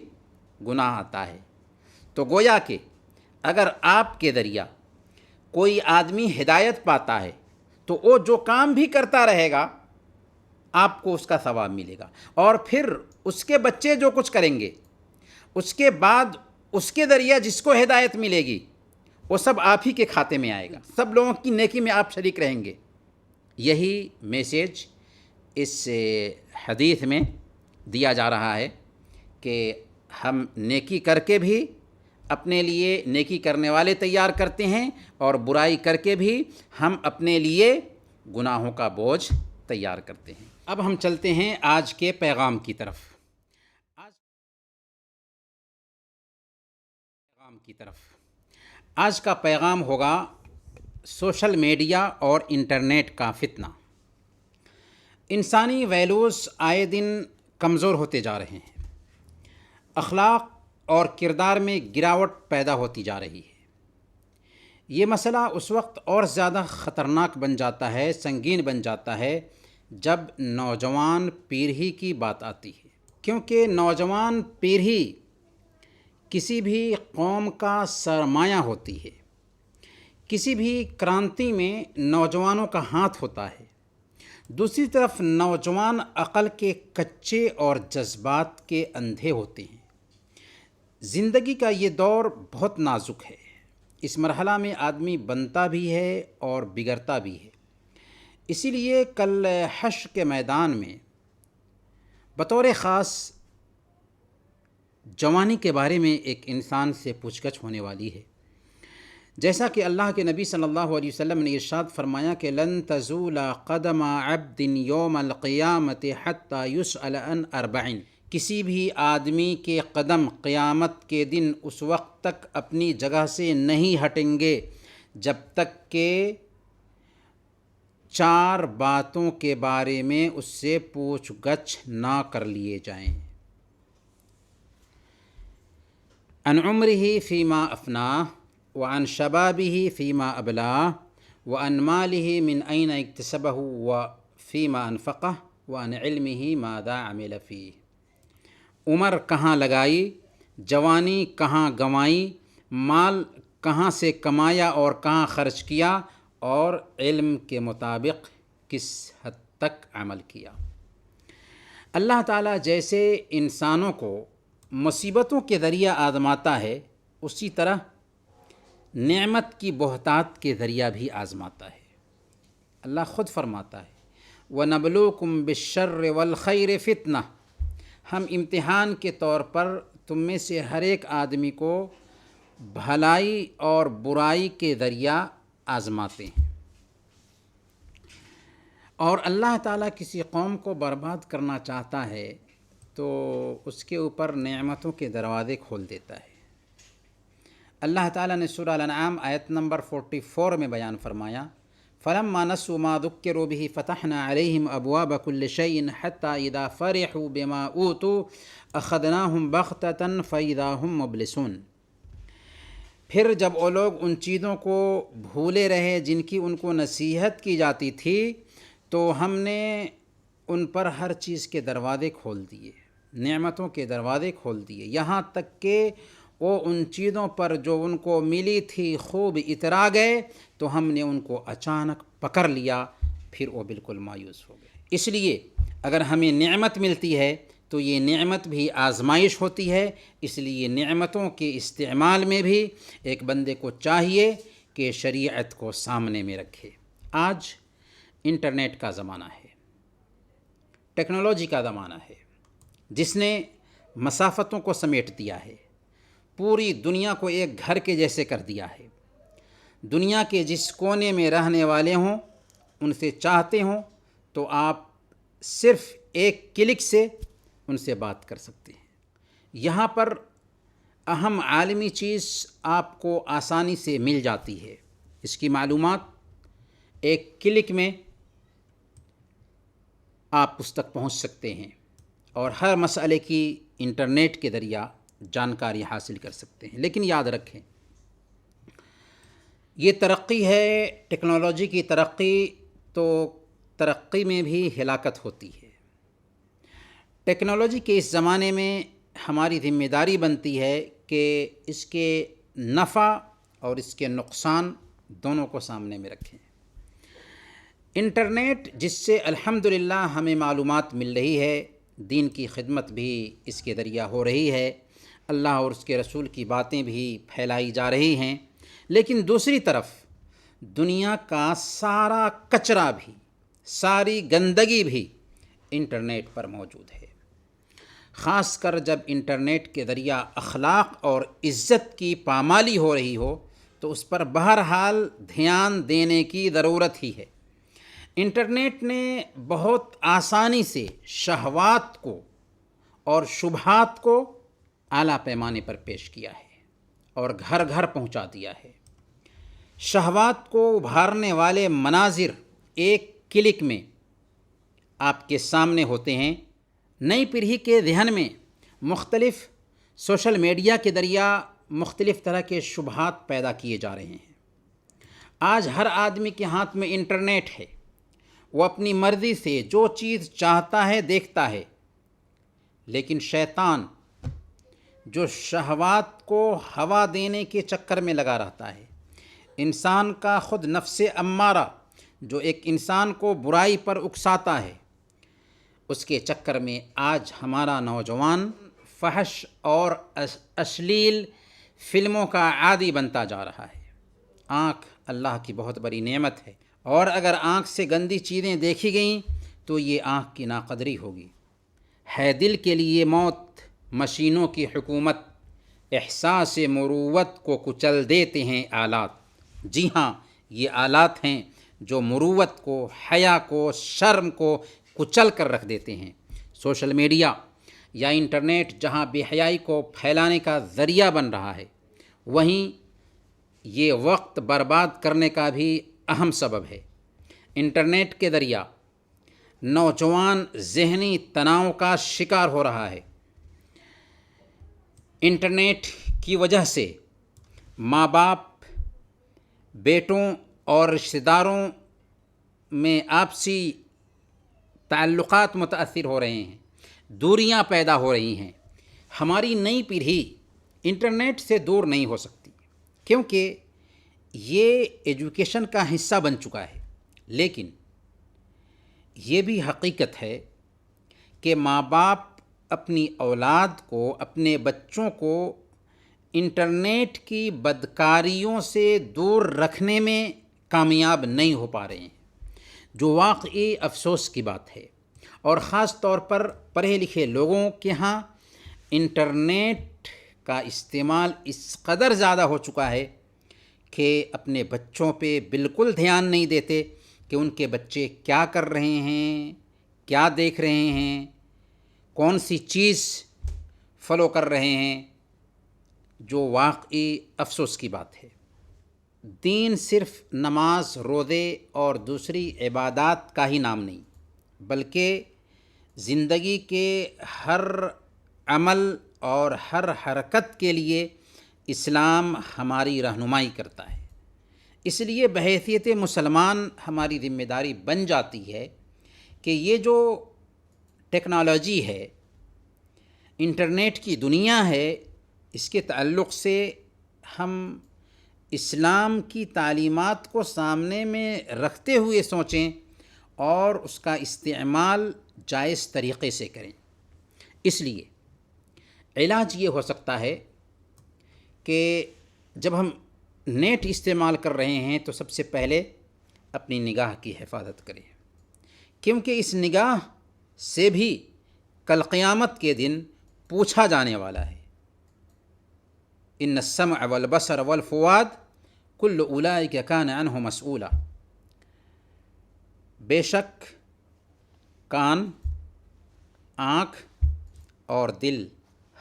گناہ آتا ہے. تو گویا کہ اگر آپ کے ذریعہ کوئی آدمی ہدایت پاتا ہے تو وہ جو کام بھی کرتا رہے گا آپ کو اس کا ثواب ملے گا، اور پھر اس کے بچے جو کچھ کریں گے اس کے بعد اس کے ذریعہ جس کو ہدایت ملے گی وہ سب آپ ہی کے کھاتے میں آئے گا، سب لوگوں کی نیکی میں آپ شریک رہیں گے. یہی میسیج اس حدیث میں دیا جا رہا ہے کہ ہم نیکی کر کے بھی اپنے لیے نیکی کرنے والے تیار کرتے ہیں، اور برائی کر کے بھی ہم اپنے لیے گناہوں کا بوجھ تیار کرتے ہیں. اب ہم چلتے ہیں آج کے پیغام کی طرف. آج کا پیغام ہوگا سوشل میڈیا اور انٹرنیٹ کا فتنہ. انسانی ویلوز آئے دن کمزور ہوتے جا رہے ہیں، اخلاق اور کردار میں گراوٹ پیدا ہوتی جا رہی ہے. یہ مسئلہ اس وقت اور زیادہ خطرناک بن جاتا ہے، سنگین بن جاتا ہے جب نوجوان پیڑھی کی بات آتی ہے، کیونکہ نوجوان پیڑھی کسی بھی قوم کا سرمایہ ہوتی ہے. کسی بھی کرانتی میں نوجوانوں کا ہاتھ ہوتا ہے. دوسری طرف نوجوان عقل کے کچے اور جذبات کے اندھے ہوتے ہیں. زندگی کا یہ دور بہت نازک ہے. اس مرحلہ میں آدمی بنتا بھی ہے اور بگڑتا بھی ہے. اسی لیے کل حشر کے میدان میں بطور خاص جوانی کے بارے میں ایک انسان سے پوچھ گچھ ہونے والی ہے. جیسا کہ اللہ کے نبی صلی اللہ علیہ وسلم نے ارشاد فرمایا کہ لن تزول قدم عبد یوم القیامت حتی یسأل عن 40. کسی بھی آدمی کے قدم قیامت کے دن اس وقت تک اپنی جگہ سے نہیں ہٹیں گے جب تک کہ 4 باتوں کے بارے میں اس سے پوچھ گچھ نہ کر لیے جائیں. عن عمرہ فیما افناہ وعن شبابہ فیما ابلاہ وعن مالہ من این اکتسبہ وفیما انفقہ وعن علمہ ماذا عمل فیہ. عمر کہاں لگائی، جوانی کہاں گنوائی، مال کہاں سے کمایا اور کہاں خرچ کیا، اور علم کے مطابق کس حد تک عمل کیا. اللہ تعالیٰ جیسے انسانوں کو مصیبتوں کے ذریعہ آزماتا ہے اسی طرح نعمت کی بہتات کے ذریعہ بھی آزماتا ہے. اللہ خود فرماتا ہے وَنَبْلُوكُمْ بِالشَّرِّ وَالْخَيْرِ فِتْنَةً. ہم امتحان کے طور پر تم میں سے ہر ایک آدمی کو بھلائی اور برائی کے ذریعہ آزماتے ہیں. اور اللہ تعالیٰ کسی قوم کو برباد کرنا چاہتا ہے تو اس کے اوپر نعمتوں کے دروازے کھول دیتا ہے. اللہ تعالیٰ نے سورہ الانعام آیت نمبر 44 میں بیان فرمایا فلما نسوا ما ذكروا به فتحنا عليهم أبواب كل شيء حتى إذا فرحوا بما أوتوا أخذناهم بغتة فإذا هم مبلسون۔ پھر جب وہ لوگ ان چیزوں کو بھولے رہے جن کی ان کو نصیحت کی جاتی تھی تو ہم نے ان پر ہر چیز کے دروازے کھول دیے، نعمتوں کے دروازے کھول دیے، یہاں تک کہ وہ ان چیزوں پر جو ان کو ملی تھی خوب اترا گئے تو ہم نے ان کو اچانک پکڑ لیا، پھر وہ بالکل مایوس ہو گئے۔ اس لیے اگر ہمیں نعمت ملتی ہے تو یہ نعمت بھی آزمائش ہوتی ہے، اس لیے نعمتوں کے استعمال میں بھی ایک بندے کو چاہیے کہ شریعت کو سامنے میں رکھے۔ آج انٹرنیٹ کا زمانہ ہے، ٹیکنالوجی کا زمانہ ہے، جس نے مسافتوں کو سمیٹ دیا ہے، پوری دنیا کو ایک گھر کے جیسے کر دیا ہے۔ دنیا کے جس کونے میں رہنے والے ہوں ان سے چاہتے ہوں تو آپ صرف ایک کلک سے ان سے بات کر سکتے ہیں۔ یہاں پر اہم عالمی چیز آپ کو آسانی سے مل جاتی ہے، اس کی معلومات ایک کلک میں آپ اس تک پہنچ سکتے ہیں اور ہر مسئلے کی انٹرنیٹ کے ذریعہ جانکاری حاصل کر سکتے ہیں۔ لیکن یاد رکھیں، یہ ترقی ہے، ٹیکنالوجی کی ترقی، تو ترقی میں بھی ہلاکت ہوتی ہے۔ ٹیکنالوجی کے اس زمانے میں ہماری ذمہ داری بنتی ہے کہ اس کے نفع اور اس کے نقصان دونوں کو سامنے میں رکھیں۔ انٹرنیٹ جس سے الحمدللہ ہمیں معلومات مل رہی ہے، دین کی خدمت بھی اس کے ذریعہ ہو رہی ہے، اللہ اور اس کے رسول کی باتیں بھی پھیلائی جا رہی ہیں، لیکن دوسری طرف دنیا کا سارا کچرا بھی، ساری گندگی بھی انٹرنیٹ پر موجود ہے۔ خاص کر جب انٹرنیٹ کے ذریعہ اخلاق اور عزت کی پامالی ہو رہی ہو تو اس پر بہرحال دھیان دینے کی ضرورت ہی ہے۔ انٹرنیٹ نے بہت آسانی سے شہوات کو اور شبہات کو اعلیٰ پیمانے پر پیش کیا ہے اور گھر گھر پہنچا دیا ہے۔ شہوات کو ابھارنے والے مناظر ایک کلک میں آپ کے سامنے ہوتے ہیں۔ نئی پیڑھی کے ذہن میں مختلف سوشل میڈیا کے ذریعہ مختلف طرح کے شبہات پیدا کیے جا رہے ہیں۔ آج ہر آدمی کے ہاتھ میں انٹرنیٹ ہے، وہ اپنی مرضی سے جو چیز چاہتا ہے دیکھتا ہے، لیکن شیطان جو شہوات کو ہوا دینے کے چکر میں لگا رہتا ہے، انسان کا خود نفس امارہ جو ایک انسان کو برائی پر اکساتا ہے، اس کے چکر میں آج ہمارا نوجوان فحش اور اشلیل فلموں کا عادی بنتا جا رہا ہے۔ آنکھ اللہ کی بہت بڑی نعمت ہے، اور اگر آنکھ سے گندی چیزیں دیکھی گئیں تو یہ آنکھ کی ناقدری ہوگی۔ ہے دل کے لیے موت مشینوں کی حکومت، احساس مروت کو کچل دیتے ہیں آلات۔ جی ہاں، یہ آلات ہیں جو مروت کو، حیا کو، شرم کو کچل کر رکھ دیتے ہیں۔ سوشل میڈیا یا انٹرنیٹ جہاں بے حیائی کو پھیلانے کا ذریعہ بن رہا ہے، وہیں یہ وقت برباد کرنے کا بھی اہم سبب ہے۔ انٹرنیٹ کے ذریعہ نوجوان ذہنی تناؤ کا شکار ہو رہا ہے۔ انٹرنیٹ کی وجہ سے ماں باپ، بیٹوں اور رشتہ داروں میں آپسی تعلقات متاثر ہو رہے ہیں، دوریاں پیدا ہو رہی ہیں۔ ہماری نئی پیڑھی انٹرنیٹ سے دور نہیں ہو سکتی کیونکہ یہ ایجوکیشن کا حصہ بن چکا ہے، لیکن یہ بھی حقیقت ہے کہ ماں باپ اپنی اولاد کو، اپنے بچوں کو انٹرنیٹ کی بدکاریوں سے دور رکھنے میں کامیاب نہیں ہو پا رہے ہیں، جو واقعی افسوس کی بات ہے۔ اور خاص طور پر پڑھے لکھے لوگوں کے ہاں انٹرنیٹ کا استعمال اس قدر زیادہ ہو چکا ہے کہ اپنے بچوں پہ بالکل دھیان نہیں دیتے کہ ان کے بچے کیا کر رہے ہیں، کیا دیکھ رہے ہیں، کون سی چیز فالو کر رہے ہیں، جو واقعی افسوس کی بات ہے۔ دین صرف نماز، روزے اور دوسری عبادات کا ہی نام نہیں، بلکہ زندگی کے ہر عمل اور ہر حرکت کے لیے اسلام ہماری رہنمائی کرتا ہے۔ اس لیے بحیثیت مسلمان ہماری ذمہ داری بن جاتی ہے کہ یہ جو ٹیکنالوجی ہے، انٹرنیٹ کی دنیا ہے، اس کے تعلق سے ہم اسلام کی تعلیمات کو سامنے میں رکھتے ہوئے سوچیں اور اس کا استعمال جائز طریقے سے کریں۔ اس لیے علاج یہ ہو سکتا ہے کہ جب ہم نیٹ استعمال کر رہے ہیں تو سب سے پہلے اپنی نگاہ کی حفاظت کریں، کیونکہ اس نگاہ سے بھی کل قیامت کے دن پوچھا جانے والا ہے۔ ان السمع والبصر والفؤاد کل اولئک کان عنہ مسئولا، بے شک کان، آنکھ اور دل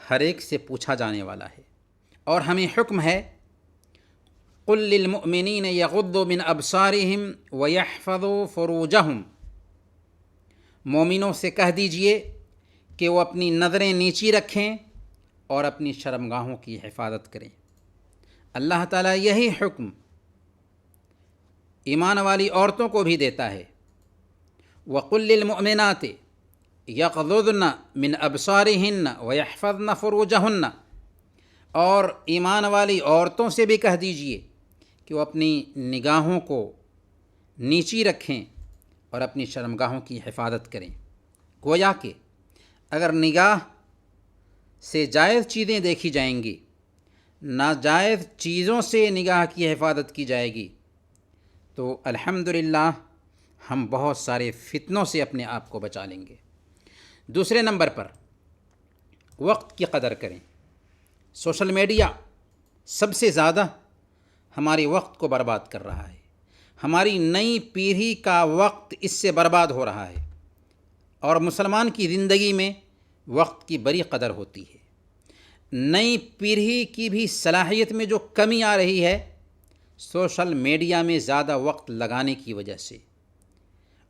ہر ایک سے پوچھا جانے والا ہے۔ اور ہمیں حکم ہے قل للمؤمنین یغضوا من ابصارہم ویحفظوا فروجہم، مومنوں سے کہہ دیجئے کہ وہ اپنی نظریں نیچی رکھیں اور اپنی شرمگاہوں کی حفاظت کریں۔ اللہ تعالیٰ یہی حکم ایمان والی عورتوں کو بھی دیتا ہے، وَقُلْ لِلْمُؤْمِنَاتِ يَغْضُضْنَ مِنْ أَبْصَارِهِنَّ وَيَحْفَظْنَ فُرُوجَهُنَّ، اور ایمان والی عورتوں سے بھی کہہ دیجئے کہ وہ اپنی نگاہوں کو نیچی رکھیں اور اپنی شرمگاہوں کی حفاظت کریں۔ گویا کہ اگر نگاہ سے جائز چیزیں دیکھی جائیں گی، ناجائز چیزوں سے نگاہ کی حفاظت کی جائے گی، تو الحمدللہ ہم بہت سارے فتنوں سے اپنے آپ کو بچا لیں گے۔ دوسرے نمبر پر وقت کی قدر کریں۔ سوشل میڈیا سب سے زیادہ ہمارے وقت کو برباد کر رہا ہے، ہماری نئی پیڑھی کا وقت اس سے برباد ہو رہا ہے، اور مسلمان کی زندگی میں وقت کی بڑی قدر ہوتی ہے۔ نئی پیڑھی کی بھی صلاحیت میں جو کمی آ رہی ہے سوشل میڈیا میں زیادہ وقت لگانے کی وجہ سے۔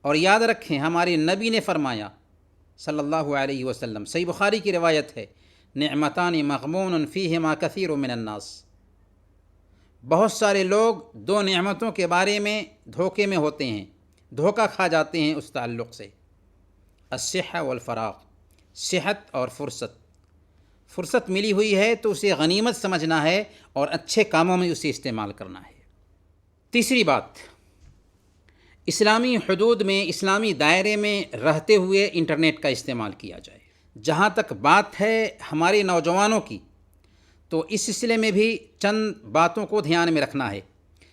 اور یاد رکھیں ہمارے نبی نے فرمایا صلی اللہ علیہ وسلم، صحیح بخاری کی روایت ہے، نعمتان مغبون فیہما کثیر من الناس، بہت سارے لوگ دو نعمتوں کے بارے میں دھوکے میں ہوتے ہیں، دھوکہ کھا جاتے ہیں اس تعلق سے، الصحہ والفراغ، صحت اور فرصت۔ فرصت ملی ہوئی ہے تو اسے غنیمت سمجھنا ہے اور اچھے کاموں میں اسے استعمال کرنا ہے۔ تیسری بات، اسلامی حدود میں، اسلامی دائرے میں رہتے ہوئے انٹرنیٹ کا استعمال کیا جائے۔ جہاں تک بات ہے ہمارے نوجوانوں کی، تو اس سلسلے میں بھی چند باتوں کو دھیان میں رکھنا ہے۔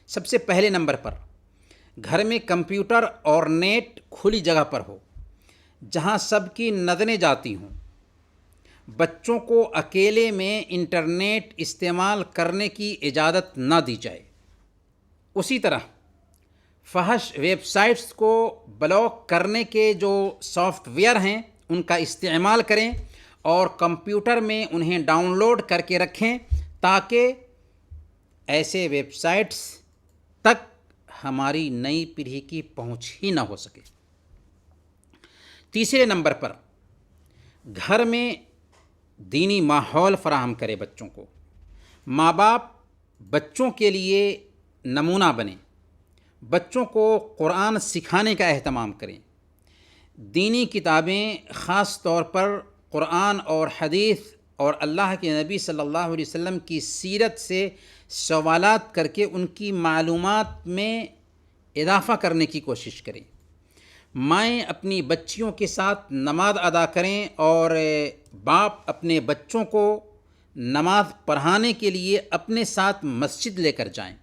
سب سے پہلے نمبر پر گھر میں کمپیوٹر اور نیٹ کھلی جگہ پر ہو، جہاں سب کی نظریں جاتی ہوں۔ بچوں کو اکیلے میں انٹرنیٹ استعمال کرنے کی اجازت نہ دی جائے۔ اسی طرح فحش ویب سائٹس کو بلاک کرنے کے جو سافٹ ویئر ہیں ان کا استعمال کریں اور کمپیوٹر میں انہیں ڈاؤن لوڈ کر کے رکھیں تاکہ ایسے ویب سائٹس تک ہماری نئی پیڑھی کی پہنچ ہی نہ ہو سکے۔ تیسرے نمبر پر گھر میں دینی ماحول فراہم کرے بچوں کو۔ ماں باپ بچوں کے لیے نمونہ بنیں، بچوں کو قرآن سکھانے کا اہتمام کریں۔ دینی کتابیں خاص طور پر قرآن اور حدیث اور اللہ کے نبی صلی اللہ علیہ وسلم کی سیرت سے سوالات کر کے ان کی معلومات میں اضافہ کرنے کی کوشش کریں۔ مائیں اپنی بچیوں کے ساتھ نماز ادا کریں اور باپ اپنے بچوں کو نماز پڑھانے کے لیے اپنے ساتھ مسجد لے کر جائیں۔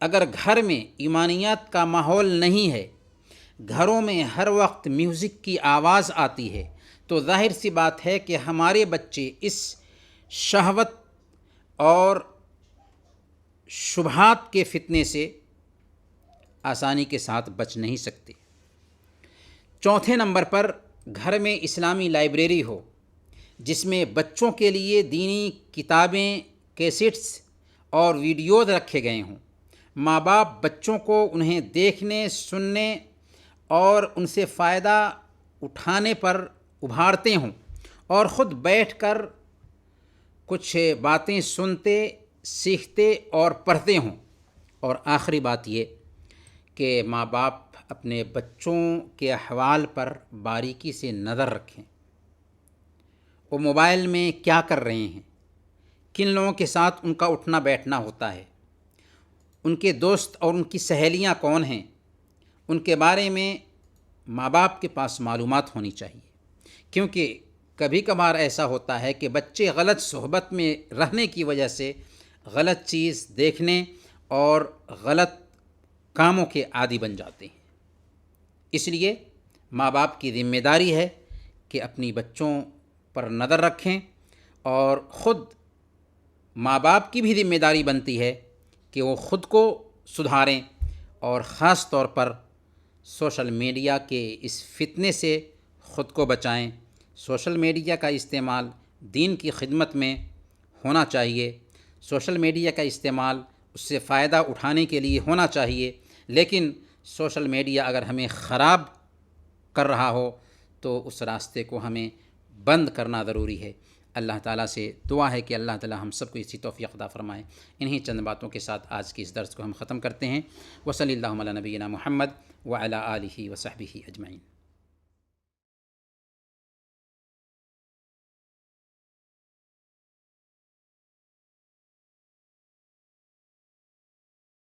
اگر گھر میں ایمانیات کا ماحول نہیں ہے، گھروں میں ہر وقت میوزک کی آواز آتی ہے، تو ظاہر سی بات ہے کہ ہمارے بچے اس شہوت اور شبہات کے فتنے سے آسانی کے ساتھ بچ نہیں سکتے۔ چوتھے نمبر پر گھر میں اسلامی لائبریری ہو، جس میں بچوں کے لیے دینی کتابیں، کیسٹس اور ویڈیوز رکھے گئے ہوں۔ ماں باپ بچوں کو انہیں دیکھنے، سننے اور ان سے فائدہ اٹھانے پر ابھارتے ہوں اور خود بیٹھ کر کچھ باتیں سنتے، سیکھتے اور پڑھتے ہوں۔ اور آخری بات یہ کہ ماں باپ اپنے بچوں کے احوال پر باریکی سے نظر رکھیں۔ وہ موبائل میں کیا کر رہے ہیں، کن لوگوں کے ساتھ ان کا اٹھنا بیٹھنا ہوتا ہے، ان کے دوست اور ان کی سہیلیاں کون ہیں، ان کے بارے میں ماں باپ کے پاس معلومات ہونی چاہیے، کیونکہ کبھی کبھار ایسا ہوتا ہے کہ بچے غلط صحبت میں رہنے کی وجہ سے غلط چیز دیکھنے اور غلط کاموں کے عادی بن جاتے ہیں۔ اس لیے ماں باپ کی ذمہ داری ہے کہ اپنی بچوں پر نظر رکھیں، اور خود ماں باپ کی بھی ذمہ داری بنتی ہے کہ وہ خود کو سدھاریں اور خاص طور پر سوشل میڈیا کے اس فتنے سے خود کو بچائیں۔ سوشل میڈیا کا استعمال دین کی خدمت میں ہونا چاہیے، سوشل میڈیا کا استعمال اس سے فائدہ اٹھانے کے لیے ہونا چاہیے، لیکن سوشل میڈیا اگر ہمیں خراب کر رہا ہو تو اس راستے کو ہمیں بند کرنا ضروری ہے۔ اللہ تعالیٰ سے دعا ہے کہ اللہ تعالیٰ ہم سب کو اسی توفیق عطا فرمائے۔ انہی چند باتوں کے ساتھ آج کی اس درس کو ہم ختم کرتے ہیں۔ وصلی اللہ علی نبینا محمد وعلی آلہ وصحبہ اجمعین۔